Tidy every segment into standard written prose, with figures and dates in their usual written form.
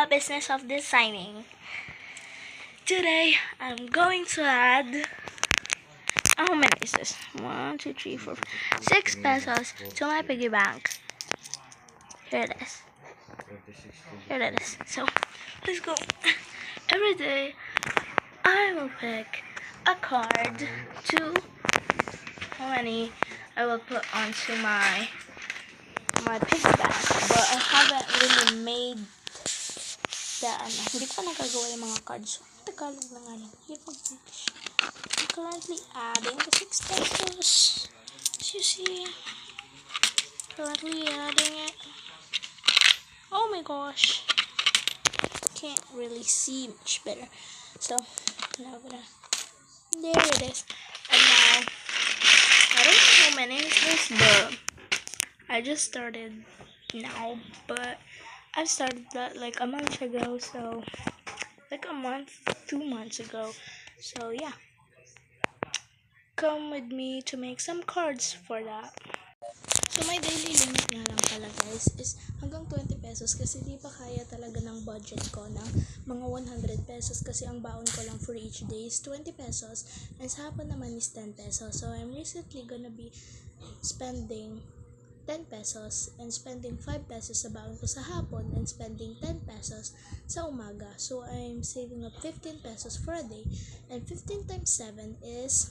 business of designing. Today, I'm going to add, how many is this? 1, 2, 3, 4, 6 pesos to my piggy bank. Here it is. Here it is. So, let's go. Every day, I will pick a card to how many I will put onto my piggy bank. But I haven't really made hindi pa nagagawa yung mga cards. Tagalog na nga lang. I'm currently adding the 6 pesos. As you see, currently adding it. Oh my gosh. Can't really see much better. So, now there it is. And now, I don't know how many is this, but I just started now, but I started that like a month ago, so like a month, 2 months ago. So yeah, come with me to make some cards for that. So my daily limit nga lang pala guys is hanggang 20 pesos kasi di pa kaya talaga ng budget ko ng mga 100 pesos kasi ang baon ko lang for each day is 20 pesos and sa hapon naman is 10 pesos. So I'm recently gonna be spending 10 pesos and spending 5 pesos sa baon ko sa hapon and spending 10 pesos sa umaga. So I'm saving up 15 pesos for a day, and 15 times 7 is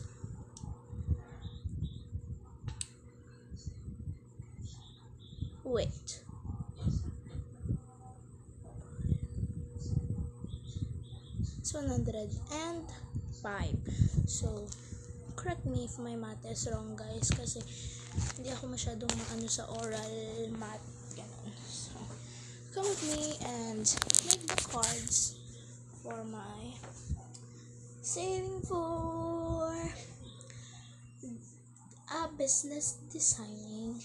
it's 105. So correct me if my math is wrong guys kasi hindi ako masyadong maano sa oral math ganun. So come with me and make the cards for my saving for a business designing.